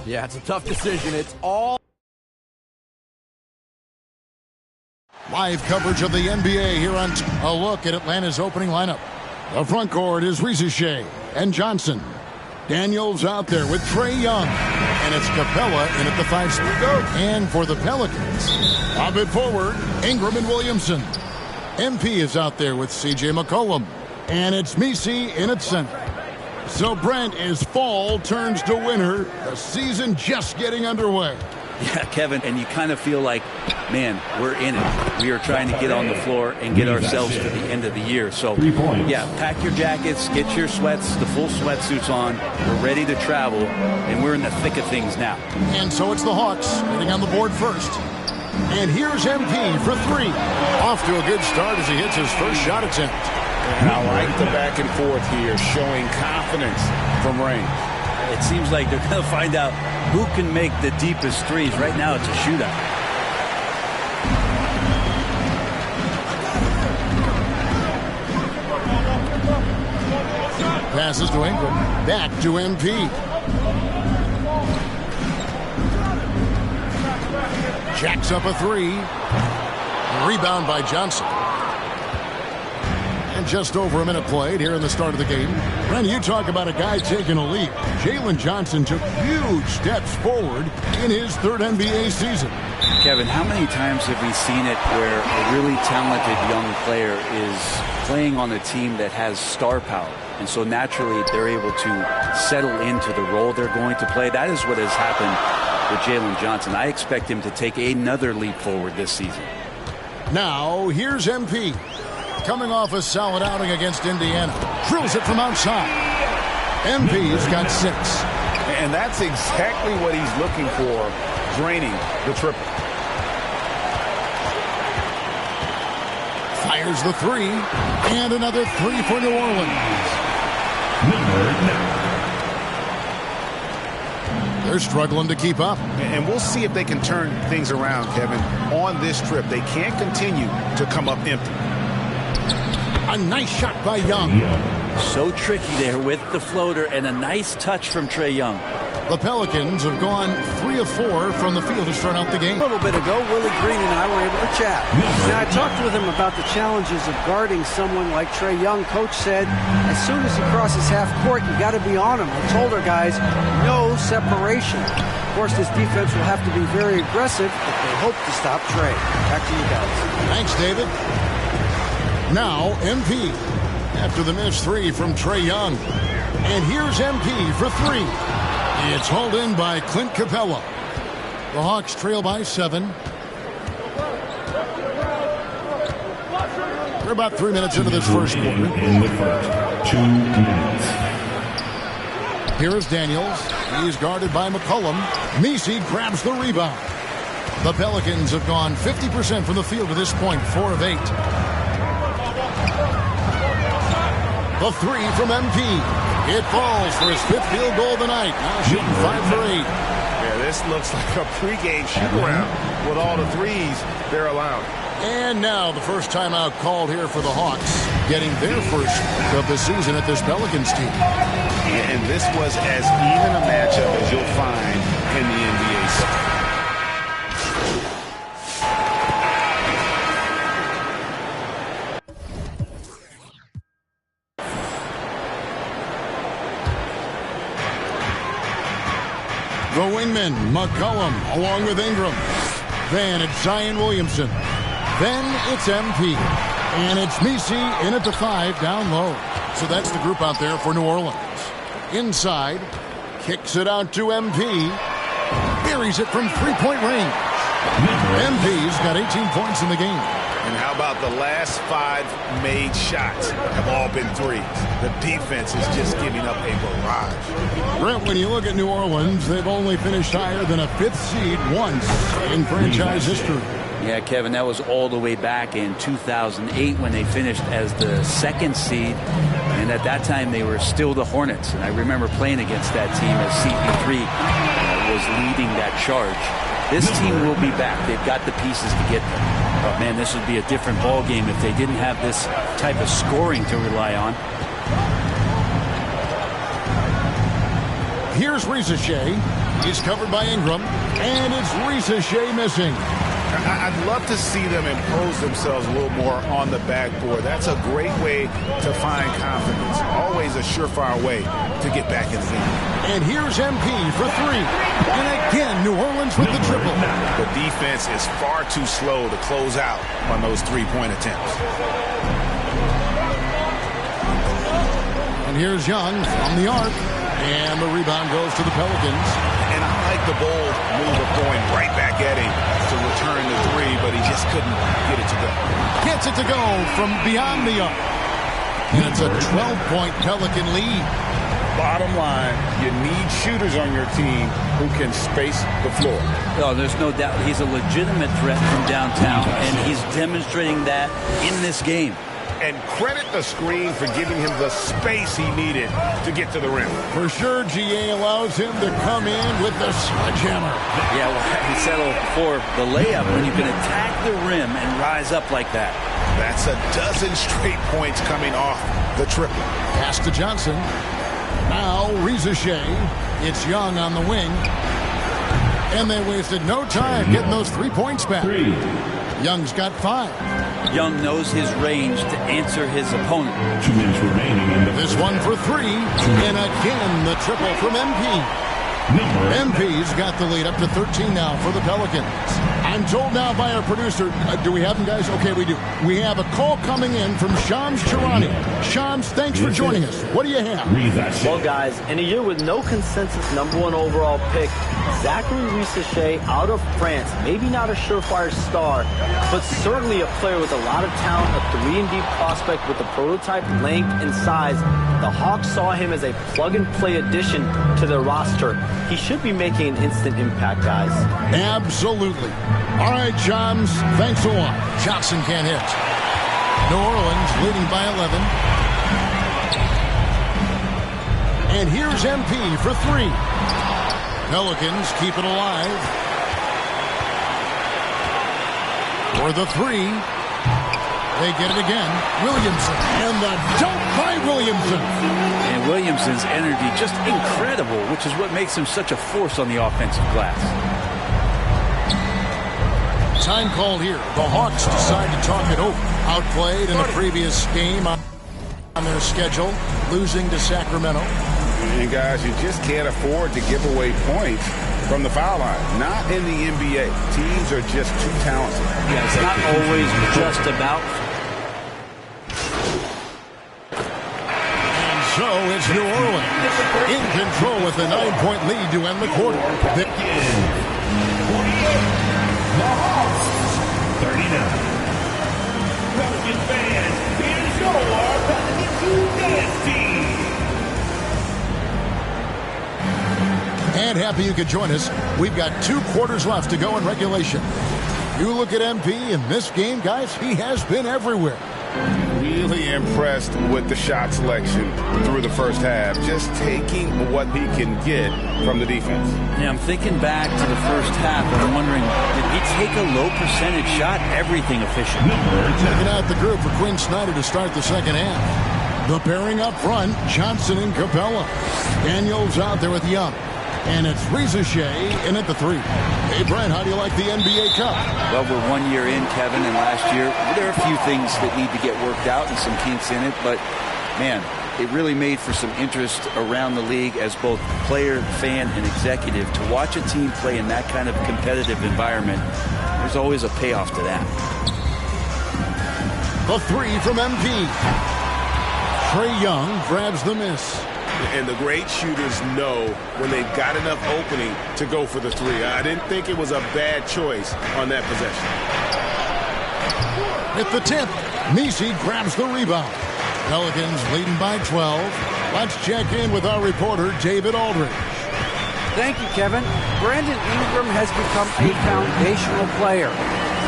Yeah, it's a tough decision. It's all live coverage of the NBA here on a look at Atlanta's opening lineup. The front court is Ricochet and Johnson. Daniels out there with Trae Young. And it's Capella in at the 5 spot. And for the Pelicans, a bit forward, Ingram and Williamson. MP is out there with C.J. McCollum. And it's Messi in at center. So Brent, as fall turns to winter, the season just getting underway. Yeah, Kevin, and you kind of feel like, man, we're in it. We are trying to get on the floor and get ourselves to the end of the year. So, yeah, pack your jackets, get your sweats, the full sweatsuits on. We're ready to travel, and we're in the thick of things now. And so it's the Hawks getting on the board first. And here's MP for 3. Off to a good start as he hits his first shot attempt. And I like the back and forth here, showing confidence from range. It seems like they're going to find out who can make the deepest threes. Right now, it's a shootout. Passes to Ingram. Back to MP. Jacks up a 3. Rebound by Johnson. And just over a minute played here in the start of the game. When you talk about a guy taking a leap, Jalen Johnson took huge steps forward in his 3rd NBA season. Kevin, how many times have we seen it where a really talented young player is playing on a team that has star power? And so naturally they're able to settle into the role they're going to play. That is what has happened with Jalen Johnson. I expect him to take another leap forward this season. Now here's MP. Coming off a solid outing against Indiana. Drills it from outside. MP's got 6. And that's exactly what he's looking for, draining the triple. Fires the 3. And another 3 for New Orleans. They're struggling to keep up. And we'll see if they can turn things around, Kevin, on this trip. They can't continue to come up empty. A nice shot by Young. So tricky there with the floater and a nice touch from Trae Young. The Pelicans have gone 3 of 4 from the field to start out the game. A little bit ago, Willie Green and I were able to chat. Now, I talked with him about the challenges of guarding someone like Trae Young. Coach said, as soon as he crosses half court, you got to be on him. I told our guys, no separation. Of course, this defense will have to be very aggressive if they hope to stop Trae. Back to you guys. Thanks, David. Now, MP. After the missed 3 from Trae Young. And here's MP for 3. It's hauled in by Clint Capella. The Hawks trail by 7. We're about 3 minutes into this first quarter. In the first 2 minutes. Here is Daniels. He's guarded by McCollum. Messi grabs the rebound. The Pelicans have gone 50% from the field to this point, 4 of 8. The 3 from MP. It falls for his 5th field goal of the night. Now shooting 5 for 8. Yeah, this looks like a pregame shoot-around with all the threes they're allowing. And now the first timeout called here for the Hawks, getting their first of the season at this Pelicans team. And this was as even a matchup as you'll find in the NBA. The wingman, McCollum, along with Ingram. Then it's Zion Williamson. Then it's MP. And it's Messi in at the 5 down low. So that's the group out there for New Orleans. Inside, kicks it out to MP. Buries it from 3-point range. MP's got 18 points in the game. And how about the last 5 made shots have all been threes? The defense is just giving up a barrage. Brent, when you look at New Orleans, they've only finished higher than a 5th seed once in franchise history. Yeah, Kevin, that was all the way back in 2008 when they finished as the 2nd seed. And at that time, they were still the Hornets. And I remember playing against that team as CP3 was leading that charge. This team will be back. They've got the pieces to get there. But, man, this would be a different ball game if they didn't have this type of scoring to rely on. Here's Ricochet. He's covered by Ingram, and it's Ricochet missing. I'd love to see them impose themselves a little more on the backboard. That's a great way to find confidence. Always a surefire way to get back in the game. And here's MP for three. And again, New Orleans with the triple. The defense is far too slow to close out on those three-point attempts. And here's Young from the arc. And the rebound goes to the Pelicans. And I like the bold move of going right back at him to return the three, but he just couldn't get it to go. Gets it to go from beyond the arc. And it's a 12-point Pelican lead. Bottom line, you need shooters on your team who can space the floor. Oh, there's no doubt he's a legitimate threat from downtown, and he's demonstrating that in this game. And credit the screen for giving him the space he needed to get to the rim. For sure, GA allows him to come in with the sledgehammer. Yeah, well, he settled for the layup when you can attack the rim and rise up like that. That's a dozen straight points coming off the triple. Pass to Johnson. Now Ricochet. It's Young on the wing. And they wasted no time getting those 3 points back. Young's got 5. Young knows his range to answer his opponent. 2 minutes remaining in the This one for 3. And again, the triple from MP. MP's got the lead up to 13 now for the Pelicans. I'm told now by our producer, do we have them, guys? Okay, we do. We have a call coming in from Shams Charani. Shams, thanks for joining us. What do you have? Well, guys, in a year with no consensus #1 overall pick, Zachary Ricochet out of France, maybe not a surefire star, but certainly a player with a lot of talent, a 3-and-D prospect with a prototype length and size. The Hawks saw him as a plug-and-play addition to their roster. He should be making an instant impact, guys. Absolutely. All right, Shams, thanks a lot. Johnson can't hit. New Orleans leading by 11. And here's MP for 3. Pelicans keep it alive. For the 3. They get it again. Williamson. And the dunk by Williamson. And Williamson's energy just incredible, which is what makes him such a force on the offensive glass. Time called here. The Hawks decide to talk it over. Outplayed in the previous game on their schedule, losing to Sacramento. And guys, you just can't afford to give away points from the foul line. Not in the NBA. Teams are just too talented. Yeah, it's not always just about. And so it's New Orleans in control with a 9-point lead to end the quarter. The Hawks, 39. Pelicans fans, here's your Pelicans dance team. And happy you could join us. We've got 2 quarters left to go in regulation. You look at MP in this game, guys, he has been everywhere. Really impressed with the shot selection through the first half. Just taking what he can get from the defense. Yeah, I'm thinking back to the first half, and I'm wondering, did he take a low percentage shot? Everything efficient. Checking out the group for Quinn Snyder to start the second half. The pairing up front, Johnson and Capella. Daniels out there with Young. And it's Ricochet in at the 3. Hey, Brian, how do you like the NBA Cup? Well, we're 1 year in, Kevin, and last year there are a few things that need to get worked out and some kinks in it, but, man, it really made for some interest around the league as both player, fan, and executive. To watch a team play in that kind of competitive environment, there's always a payoff to that. The 3 from MP. Trae Young grabs the miss. And the great shooters know when they've got enough opening to go for the 3. I didn't think it was a bad choice on that possession. At the tip, Messi grabs the rebound. Pelicans leading by 12. Let's check in with our reporter, David Aldridge. Thank you, Kevin. Brandon Ingram has become a foundational player.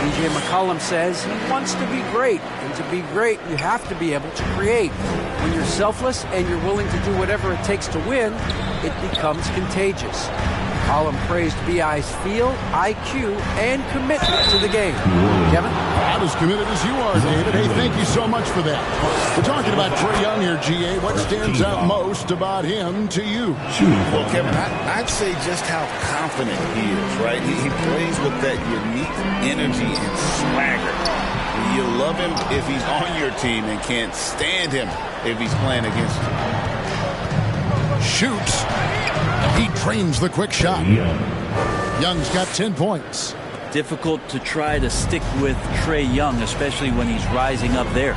DJ McCollum says he wants to be great, and to be great, you have to be able to create. When you're selfless and you're willing to do whatever it takes to win, it becomes contagious. Column praised BI's feel, IQ, and commitment to the game. Kevin? Not as committed as you are, David. Hey, thank you so much for that. We're talking about Trae Young here, GA. What stands out most about him to you? Well, Kevin, I'd say just how confident he is, right? He plays with that unique energy and swagger. You love him if he's on your team and can't stand him if he's playing against you. Shoots. He trains the quick shot. Young's got 10 points. Difficult to try to stick with Trae Young, especially when he's rising up there.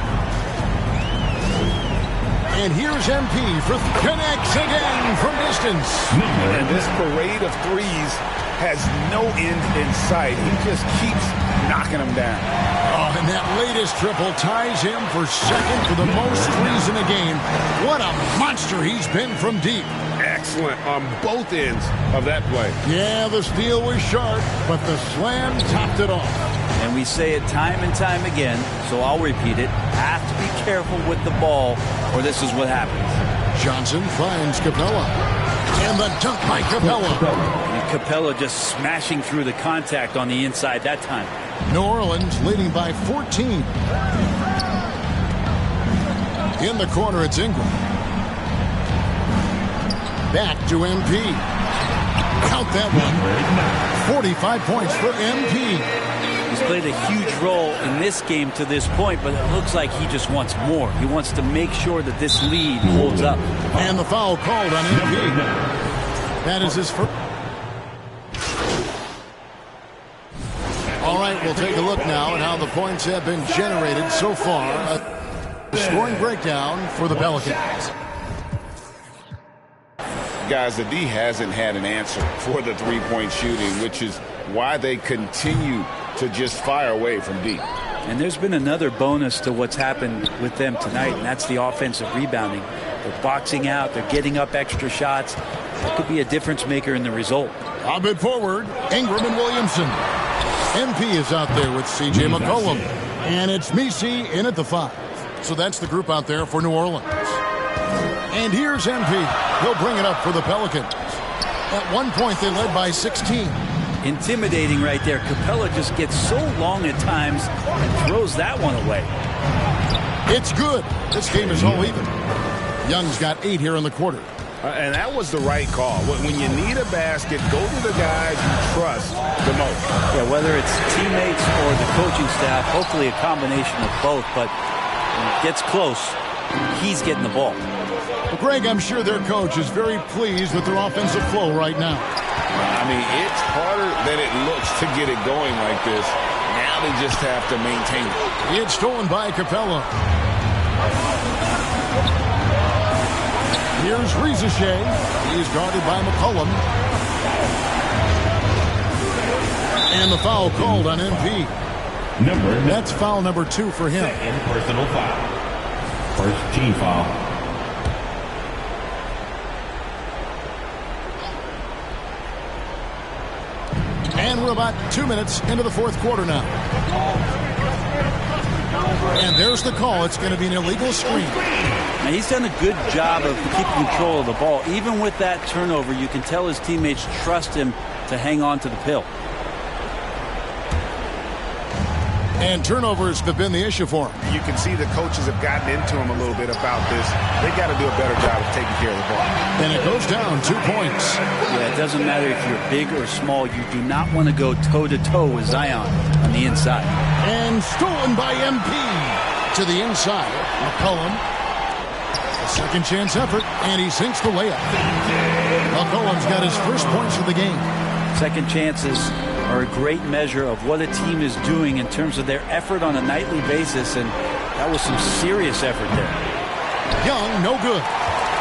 And here's MP for connects again from distance. And this parade of threes has no end in sight. He just keeps knocking them down. Oh, and that latest triple ties him for second for the most threes in the game. What a monster he's been from deep. Excellent on both ends of that play. Yeah, the steal was sharp, but the slam topped it off. And we say it time and time again, so I'll repeat it. Have to be careful with the ball, or this is what happens. Johnson finds Capella. And the dunk by Capella. And Capella just smashing through the contact on the inside that time. New Orleans leading by 14. In the corner, it's Ingram. Back to MP. Count that one. 45 points for MP. He's played a huge role in this game to this point, but it looks like he just wants more. He wants to make sure that this lead holds up. And the foul called on MP. That is his first. All right, we'll take a look now at how the points have been generated so far. A scoring breakdown for the Pelicans. Guys, the D hasn't had an answer for the three-point shooting, which is why they continue to just fire away from deep. And there's been another bonus to what's happened with them tonight, and that's the offensive rebounding. They're boxing out. They're getting up extra shots. That could be a difference maker in the result. A bit forward, Ingram and Williamson. MP is out there with C.J. McCollum. And it's Messi in at the 5. So that's the group out there for New Orleans. And here's MP. He'll bring it up for the Pelicans. At one point, they led by 16. Intimidating right there. Capella just gets so long at times and throws that one away. It's good. This game is all even. Young's got 8 here in the quarter. And that was the right call. When you need a basket, go to the guys you trust the most. Yeah, whether it's teammates or the coaching staff, hopefully a combination of both. But when it gets close, he's getting the ball. Well, Greg, I'm sure their coach is very pleased with their offensive flow right now. I mean, it's harder than it looks to get it going like this. Now they just have to maintain it. It's stolen by Capella. Here's Rizachet. He's guarded by McCollum. And the foul called on MP. That's foul number 2 for him. Second personal foul. First team foul. And we're about 2 minutes into the fourth quarter now. And there's the call. It's going to be an illegal screen. Now, he's done a good job of keeping control of the ball. Even with that turnover, you can tell his teammates trust him to hang on to the pill. And turnovers have been the issue for him. You can see the coaches have gotten into him a little bit about this. They got to do a better job of taking care of the ball. And it goes down 2 points. Yeah, it doesn't matter if you're big or small. You do not want to go toe-to-toe with Zion on the inside. And stolen by MP to the inside. McCollum. A second chance effort, and he sinks the layup. McCollum's got his first points of the game. Second chances are a great measure of what a team is doing in terms of their effort on a nightly basis, and that was some serious effort there. Young, no good.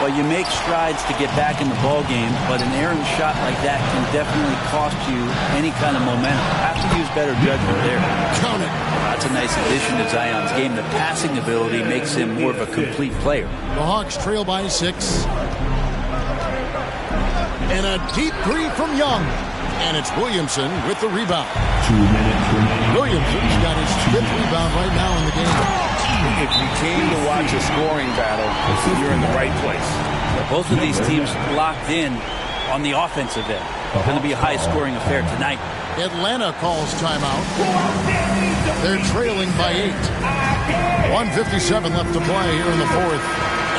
Well, you make strides to get back in the ball game, but an errant shot like that can definitely cost you any kind of momentum. Have to use better judgment there. Count it. That's a nice addition to Zion's game. The passing ability makes him more of a complete player. The Hawks trail by 6. And a deep three from Young. And it's Williamson with the rebound. 2 minutes remaining. Williamson's got his 5th rebound right now in the game. If you came to watch a scoring battle, you're in the right place. Both of these teams locked in on the offensive end. going to be a high-scoring affair tonight. Atlanta calls timeout. They're trailing by 8. 1:57 left to play here in the fourth.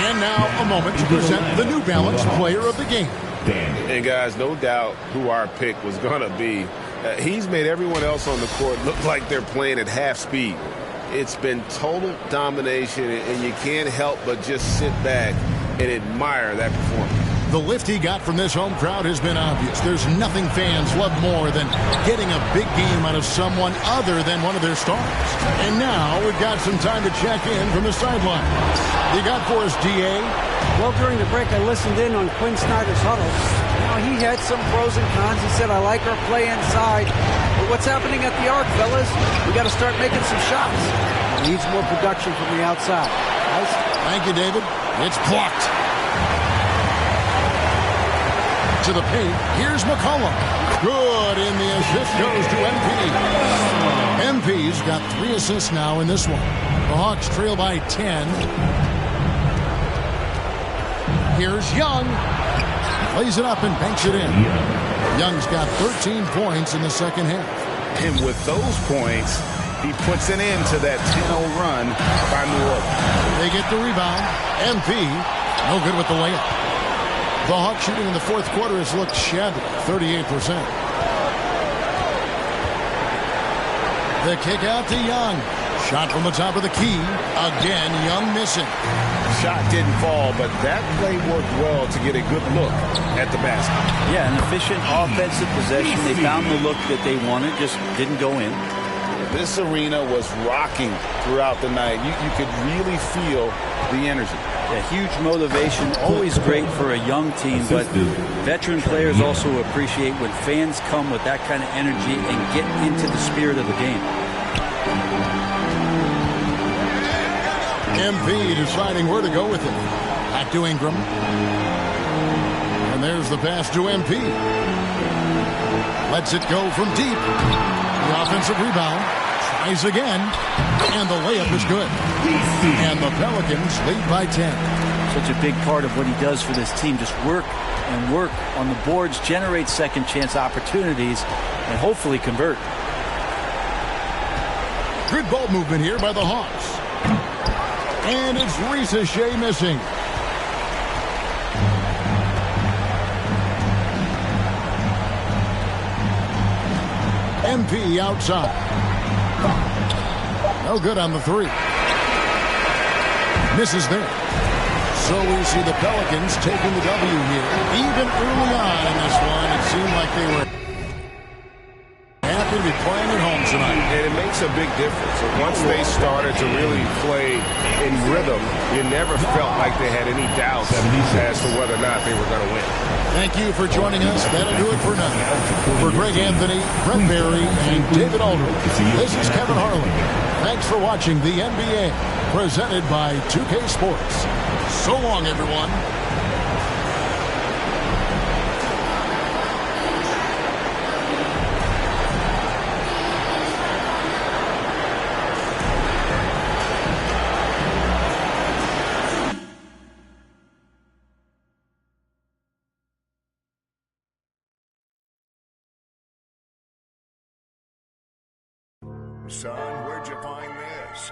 And now a moment to present the New Balance Player of the Game. And guys, no doubt who our pick was going to be. He's made everyone else on the court look like they're playing at half speed. It's been total domination, and you can't help but just sit back and admire that performance. The lift he got from this home crowd has been obvious. There's nothing fans love more than getting a big game out of someone other than one of their stars. And now we've got some time to check in from the sideline. You got for us, D.A.? Well, during the break, I listened in on Quinn Snyder's huddle. Now, he had some pros and cons. He said, I like our play inside. But what's happening at the arc, fellas? We got to start making some shots. Needs more production from the outside. Nice. Thank you, David. It's blocked. To the paint. Here's McCollum. Good, and the assist goes to MP. MP's got 3 assists now in this one. The Hawks trail by 10. Here's Young. Plays it up and banks it in. Young's got 13 points in the second half. And with those points, he puts an end to that 10-0 run by New Orleans. They get the rebound. MP, no good with the layup. The Hawks shooting in the fourth quarter has looked shabby, 38%. The kick out to Young. Shot from the top of the key. Again, Young missing. Shot didn't fall, but that play worked well to get a good look at the basket. Yeah, an efficient offensive possession. They found the look that they wanted, just didn't go in. This arena was rocking throughout the night. You could really feel the energy. Yeah, huge motivation, always great for a young team, but veteran players also appreciate when fans come with that kind of energy and get into the spirit of the game. MP deciding where to go with it. Back to Ingram. And there's the pass to MP. Lets it go from deep. The offensive rebound. Tries again. And the layup is good. And the Pelicans lead by 10. Such a big part of what he does for this team. Just work and work on the boards, generate second chance opportunities, and hopefully convert. Good ball movement here by the Hawks. And it's Risa Shea missing. MP outside. No good on the 3. Misses there. So we see the Pelicans taking the W here. Even early on in this one, it seemed like they were happy to be playing at home tonight. And it makes a big difference. Once they started to really play in rhythm, you never felt like they had any doubts as to whether or not they were going to win. Thank you for joining us. That'll do it for now. For Greg Anthony, Brett Barry, and David Aldridge, this is Kevin Harlan. Thanks for watching the NBA, presented by 2K Sports. So long, everyone. Son, where'd you find this?